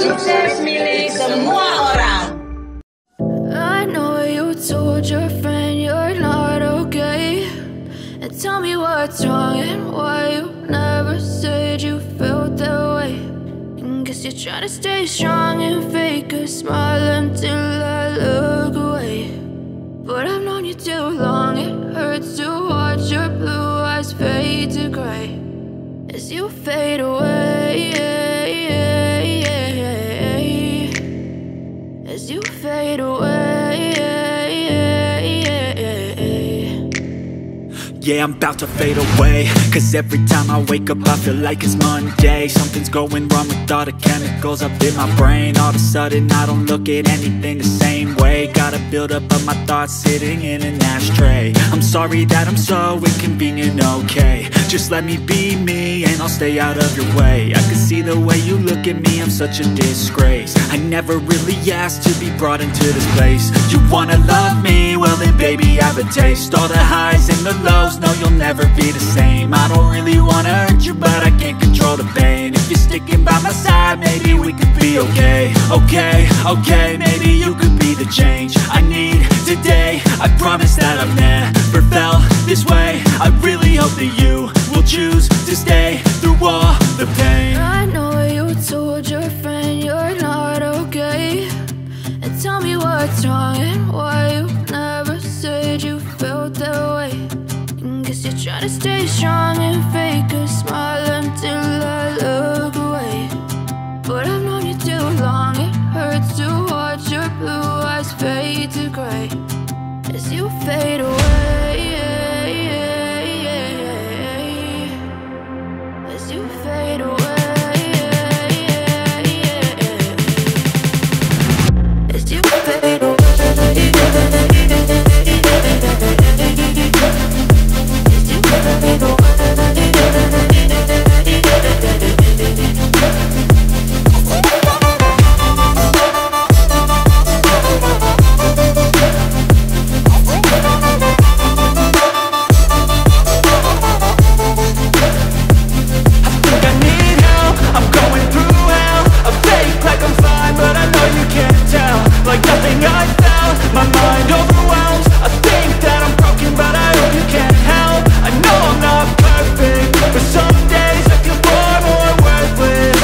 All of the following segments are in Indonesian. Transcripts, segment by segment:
Sukses milik semua orang. I know you told your friend you're not okay, and tell me what's wrong and why you never said you felt that way. And guess you're trying to stay strong and fake a smile until I look away. But I've known you too long, it hurts to watch your blue eyes fade to gray as you fade away. As you fade away. Yeah, I'm about to fade away, cause every time I wake up I feel like it's Monday. Something's going wrong with all the chemicals up in my brain. All of a sudden I don't look at anything the same way. Gotta build up of my thoughts sitting in an ashtray. I'm sorry that I'm so inconvenient, okay. Just let me be me and I'll stay out of your way. I can see the way you look at me, I'm such a disgrace. I never really asked to be brought into this place. You wanna love me? Well then baby have a taste. All the highs and the lows, no you'll never be the same. I don't really wanna hurt you but I can't control the pain. If you're sticking by my side, maybe we could be okay. Okay, maybe you could be the change I need today. I promise that I've never felt this way. I really hope that you will choose to stay through all the pain. I know you told your friend you're not okay, and tell me what's wrong and why you never said you felt that way. And guess you're trying to stay strong and fake a smile until I look away. But I've known you too long, it hurts to watch your blue eyes fade to gray as you fade away. As you fade away. As you fade away. As you fade away. Like nothing I found, my mind overwhelms. I think that I'm broken, but I hope you can't help. I know I'm not perfect, but some days I feel far more worthless.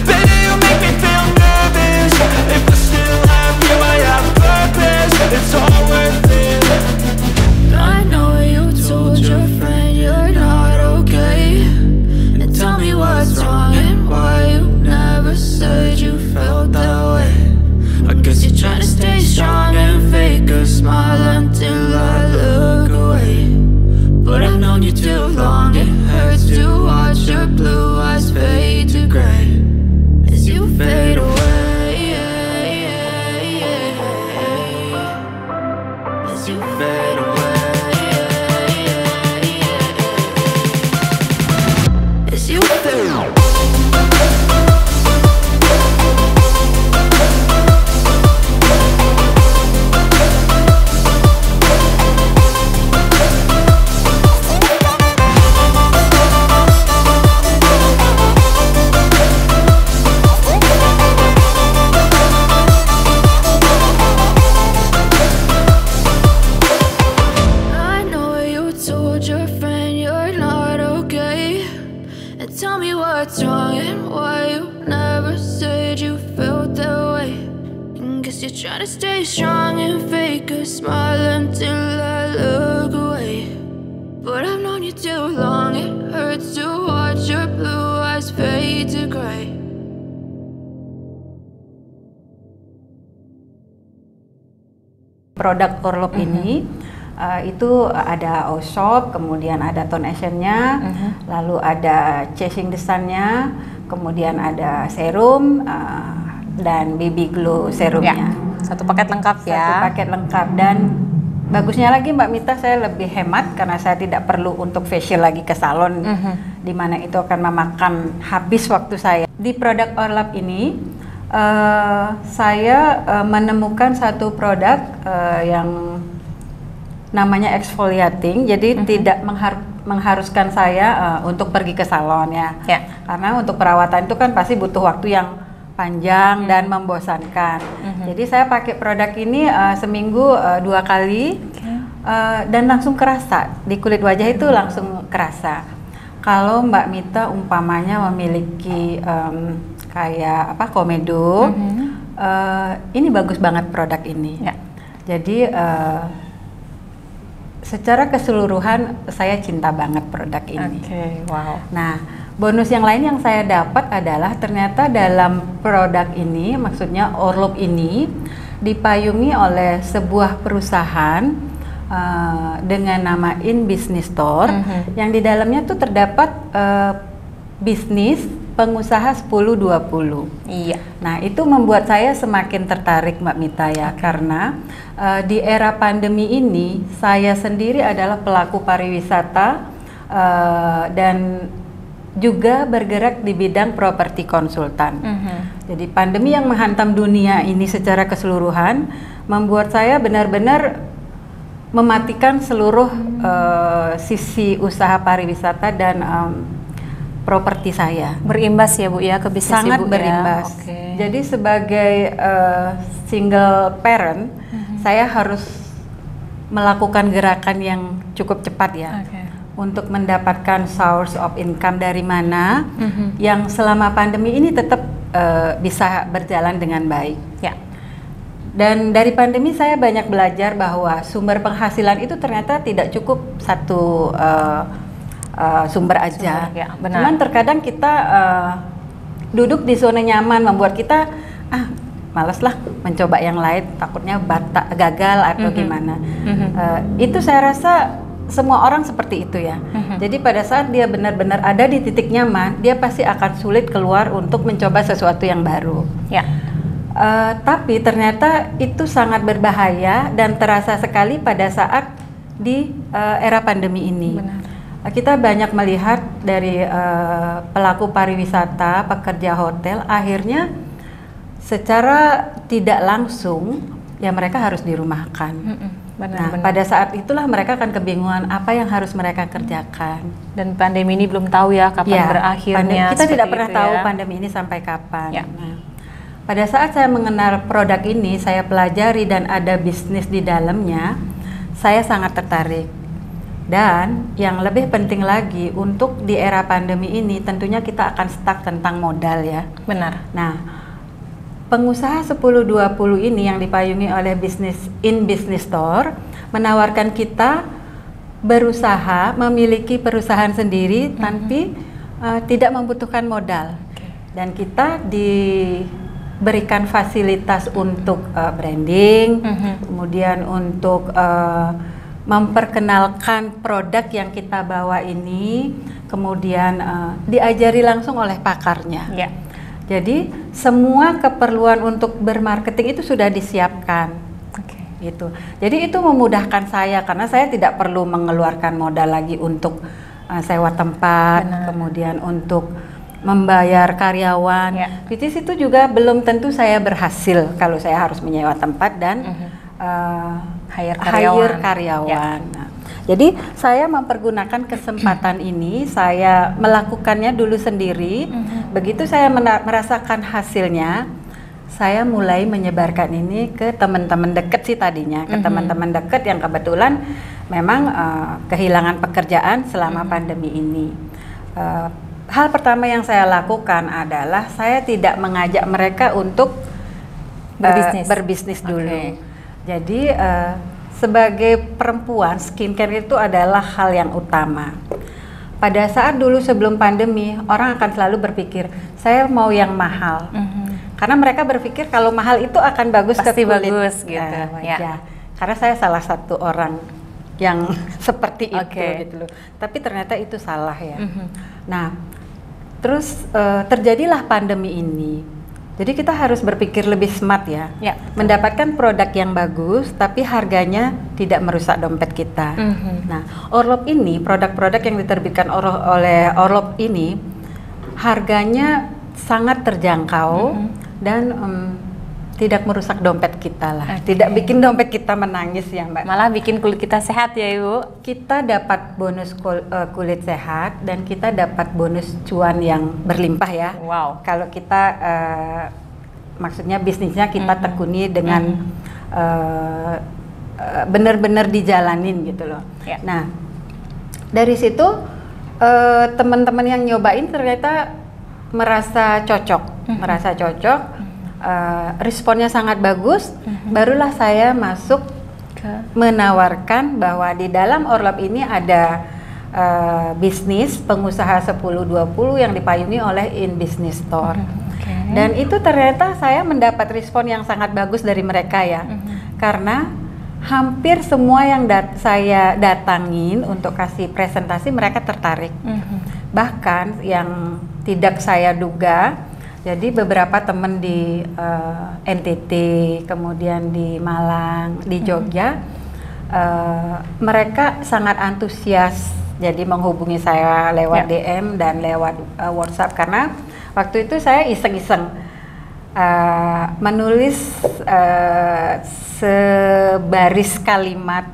Baby, you make me feel nervous. If I still have you, I have purpose. It's all worth it. I know you told your friend you're not okay, and tell me what's wrong and why you never said you felt that way. I guess you're trying to stay strong and fake a smile until I look away. But I've known you too long, it hurts to watch your blue eyes fade to gray as you fade away. As you fade away. As you fade away. Tell me what's wrong and why you never said you felt that way. And guess you're trying to stay strong and fake a smile until I look away. But I've known you too long, it hurts to watch your blue eyes fade to gray. Produk Orlop ini itu ada Oshop, kemudian ada tone actionnya, lalu ada chasing the sun-nya, kemudian ada serum dan BB Glow serumnya. Satu paket lengkap ya. Satu paket lengkap, dan bagusnya lagi Mbak Mita, saya lebih hemat karena saya tidak perlu untuk facial lagi ke salon, di mana itu akan memakan habis waktu saya. Di produk Orlop ini saya menemukan satu produk yang namanya exfoliating, jadi tidak mengharuskan saya untuk pergi ke salon ya. Karena untuk perawatan itu kan pasti butuh waktu yang panjang dan membosankan. Jadi saya pakai produk ini seminggu 2 kali dan langsung kerasa di kulit wajah itu langsung kerasa. Kalau Mbak Mita umpamanya memiliki kayak apa komedo, ini bagus banget produk ini. Jadi secara keseluruhan saya cinta banget produk ini. Wow. Nah, bonus yang lain yang saya dapat adalah ternyata dalam produk ini, maksudnya Orlop ini dipayungi oleh sebuah perusahaan dengan nama In Business Store, yang di dalamnya tuh terdapat bisnis pengusaha 10-20. Iya. Nah, itu membuat saya semakin tertarik Mbak Mita ya, karena di era pandemi ini saya sendiri adalah pelaku pariwisata dan juga bergerak di bidang properti konsultan. Jadi pandemi yang menghantam dunia ini secara keseluruhan membuat saya benar-benar mematikan seluruh sisi usaha pariwisata dan properti saya. Berimbas ya Bu ya ke bisnis Sangat Ibu berimbas. ya? Jadi sebagai single parent, saya harus melakukan gerakan yang cukup cepat ya, untuk mendapatkan source of income dari mana yang selama pandemi ini tetap bisa berjalan dengan baik. Dan dari pandemi saya banyak belajar bahwa sumber penghasilan itu ternyata tidak cukup satu sumber aja. Cuman terkadang kita duduk di zona nyaman membuat kita malas lah mencoba yang lain, takutnya gagal atau gimana. Itu saya rasa semua orang seperti itu ya. Jadi pada saat dia benar-benar ada di titik nyaman, dia pasti akan sulit keluar untuk mencoba sesuatu yang baru. Tapi ternyata itu sangat berbahaya dan terasa sekali pada saat di era pandemi ini. Kita banyak melihat dari pelaku pariwisata, pekerja hotel, akhirnya secara tidak langsung ya mereka harus dirumahkan. Pada saat itulah mereka akan kebingungan apa yang harus mereka kerjakan. Dan pandemi ini belum tahu ya kapan berakhirnya. Kita tidak pernah tahu pandemi ini sampai kapan. Nah, pada saat saya mengenal produk ini, saya pelajari dan ada bisnis di dalamnya, saya sangat tertarik. Dan yang lebih penting lagi, untuk di era pandemi ini tentunya kita akan stuck tentang modal ya. Nah, pengusaha 10-20 ini yang dipayungi oleh In Business Store menawarkan kita berusaha memiliki perusahaan sendiri tapi tidak membutuhkan modal. Dan kita diberikan fasilitas untuk branding, kemudian untuk memperkenalkan produk yang kita bawa ini, kemudian diajari langsung oleh pakarnya. Jadi semua keperluan untuk bermarketing itu sudah disiapkan. Gitu. Jadi itu memudahkan saya karena saya tidak perlu mengeluarkan modal lagi untuk sewa tempat, kemudian untuk membayar karyawan. Di situ juga belum tentu saya berhasil kalau saya harus menyewa tempat dan hire karyawan. Nah, jadi saya mempergunakan kesempatan ini, saya melakukannya dulu sendiri. Begitu saya merasakan hasilnya, saya mulai menyebarkan ini ke teman-teman dekat sih tadinya, ke teman-teman dekat yang kebetulan memang kehilangan pekerjaan selama pandemi ini. Hal pertama yang saya lakukan adalah saya tidak mengajak mereka untuk berbisnis dulu. Jadi sebagai perempuan, skincare itu adalah hal yang utama. Pada saat dulu sebelum pandemi, orang akan selalu berpikir, saya mau yang mahal. Karena mereka berpikir kalau mahal itu akan bagus ke kulit. Bagus gitu. Karena saya salah satu orang yang seperti itu gitu loh. Tapi ternyata itu salah ya. Nah, terus terjadilah pandemi ini. Jadi kita harus berpikir lebih smart ya. Mendapatkan produk yang bagus tapi harganya tidak merusak dompet kita. Nah, Orlop ini, produk-produk yang diterbitkan oleh Orlop ini harganya sangat terjangkau dan tidak merusak dompet kita lah, tidak bikin dompet kita menangis ya Mbak. Malah bikin kulit kita sehat ya Ibu. Kita dapat bonus kulit sehat dan kita dapat bonus cuan yang berlimpah ya. Wow. Kalau kita maksudnya bisnisnya kita tekuni dengan benar-benar dijalanin gitu loh. Ya. Nah dari situ teman-teman yang nyobain ternyata merasa cocok, responnya sangat bagus. Barulah saya masuk menawarkan bahwa di dalam Orlap ini ada bisnis pengusaha 10-20 yang dipayungi oleh In Business Store. Dan itu ternyata saya mendapat respon yang sangat bagus dari mereka ya, karena hampir semua yang saya datangin untuk kasih presentasi mereka tertarik. Bahkan yang tidak saya duga, jadi beberapa teman di NTT, kemudian di Malang, di Jogja, mereka sangat antusias. Jadi menghubungi saya lewat DM dan lewat WhatsApp, karena waktu itu saya iseng-iseng menulis sebaris kalimat,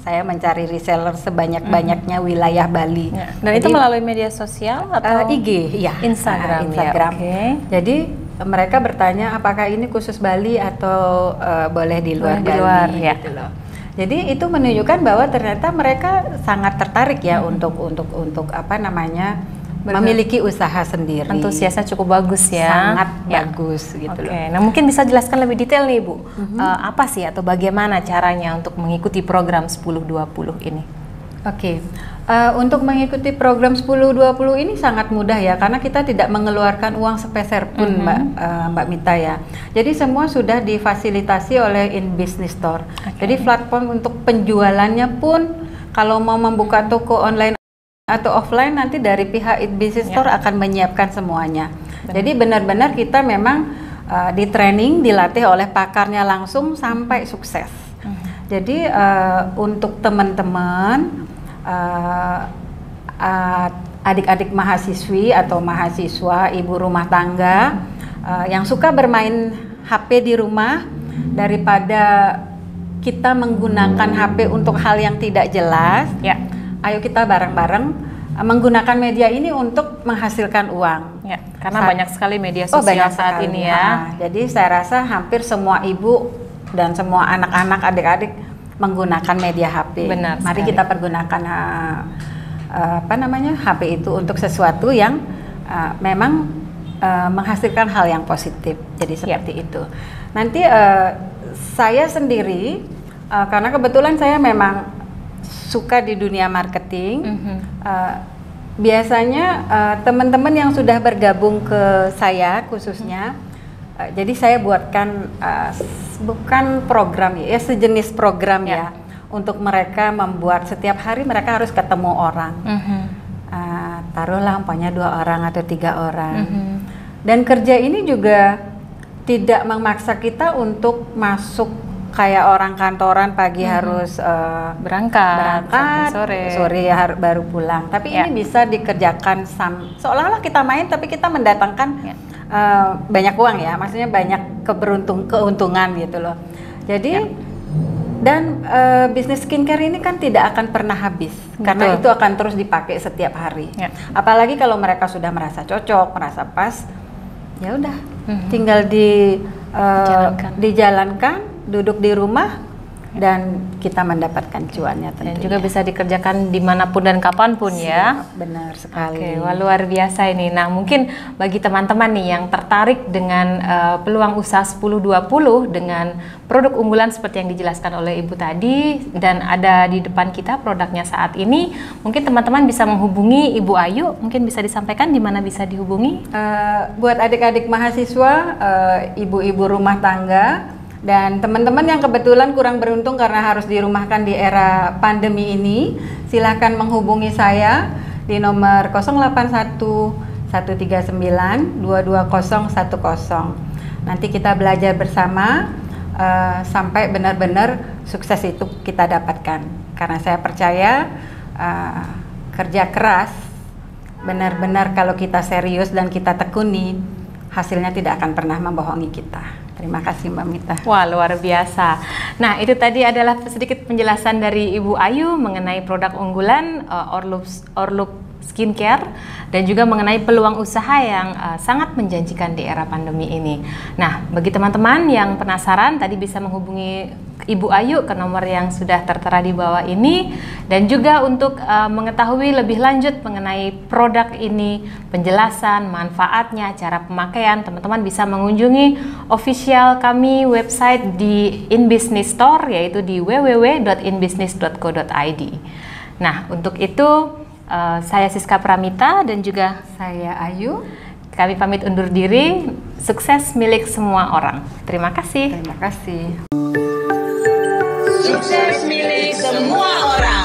saya mencari reseller sebanyak-banyaknya wilayah Bali. Dan jadi, itu melalui media sosial atau IG, ya, Instagram. Instagram. Ya, Jadi mereka bertanya apakah ini khusus Bali atau boleh di luar Bali, gitu loh. Jadi itu menunjukkan bahwa ternyata mereka sangat tertarik ya untuk apa namanya, memiliki usaha sendiri. Antusiasnya cukup bagus ya. Sangat bagus gitu loh. Nah mungkin bisa jelaskan lebih detail nih Bu, apa sih atau bagaimana caranya untuk mengikuti program 10-20 ini? Untuk mengikuti program 10-20 ini sangat mudah ya, karena kita tidak mengeluarkan uang sepeser pun Mbak Mita ya. Jadi semua sudah difasilitasi oleh In Business Store. Jadi platform untuk penjualannya pun, kalau mau membuka toko online atau offline, nanti dari pihak In Business Store akan menyiapkan semuanya. Jadi benar-benar kita memang di training, dilatih oleh pakarnya langsung sampai sukses. Jadi untuk teman-teman adik-adik mahasiswi atau mahasiswa, ibu rumah tangga yang suka bermain HP di rumah, daripada kita menggunakan HP untuk hal yang tidak jelas, ayo kita bareng-bareng menggunakan media ini untuk menghasilkan uang. Karena banyak sekali media sosial saat ini ya. Jadi saya rasa hampir semua ibu dan semua anak-anak, adik-adik menggunakan media HP. Benar. Mari kita pergunakan HP itu untuk sesuatu yang memang menghasilkan hal yang positif. Jadi seperti itu. Nanti saya sendiri karena kebetulan saya memang suka di dunia marketing. Biasanya teman-teman yang sudah bergabung ke saya khususnya, jadi saya buatkan bukan program ya, sejenis program ya, untuk mereka membuat setiap hari mereka harus ketemu orang. Taruhlah umpamanya 2 orang atau 3 orang. Dan kerja ini juga tidak memaksa kita untuk masuk kayak orang kantoran pagi harus berangkat sore baru pulang. Tapi ini bisa dikerjakan seolah-olah kita main, tapi kita mendatangkan banyak uang ya, maksudnya banyak keuntungan gitu loh. Jadi dan bisnis skincare ini kan tidak akan pernah habis. Karena itu akan terus dipakai setiap hari. Apalagi kalau mereka sudah merasa cocok, merasa pas, ya udah tinggal dijalankan, duduk di rumah, dan kita mendapatkan cuannya tentunya. Dan juga bisa dikerjakan dimanapun dan kapanpun ya. Benar sekali. Wah, luar biasa ini. Nah mungkin bagi teman-teman nih yang tertarik dengan peluang usaha 10-20 dengan produk unggulan seperti yang dijelaskan oleh Ibu tadi, dan ada di depan kita produknya saat ini, mungkin teman-teman bisa menghubungi Ibu Ayu. Mungkin bisa disampaikan di mana bisa dihubungi? Buat adik-adik mahasiswa, ibu-ibu rumah tangga, dan teman-teman yang kebetulan kurang beruntung karena harus dirumahkan di era pandemi ini, silahkan menghubungi saya di nomor 081 139 22010. Nanti kita belajar bersama sampai benar-benar sukses itu kita dapatkan. Karena saya percaya kerja keras, benar-benar kalau kita serius dan kita tekuni, hasilnya tidak akan pernah membohongi kita. Terima kasih Mbak Mita. Wah, luar biasa. Nah, itu tadi adalah sedikit penjelasan dari Ibu Ayu mengenai produk unggulan Orlup Skincare dan juga mengenai peluang usaha yang sangat menjanjikan di era pandemi ini. Nah, bagi teman-teman yang penasaran tadi bisa menghubungi Ibu Ayu ke nomor yang sudah tertera di bawah ini, dan juga untuk mengetahui lebih lanjut mengenai produk ini, penjelasan, manfaatnya, cara pemakaian, teman-teman bisa mengunjungi official kami website di InBusiness Store, yaitu di www.inbusiness.co.id. Nah, untuk itu saya Siska Pramita dan juga Saya Ayu. kami pamit undur diri. Sukses milik semua orang. Terima kasih. Terima kasih. Sukses milik semua orang.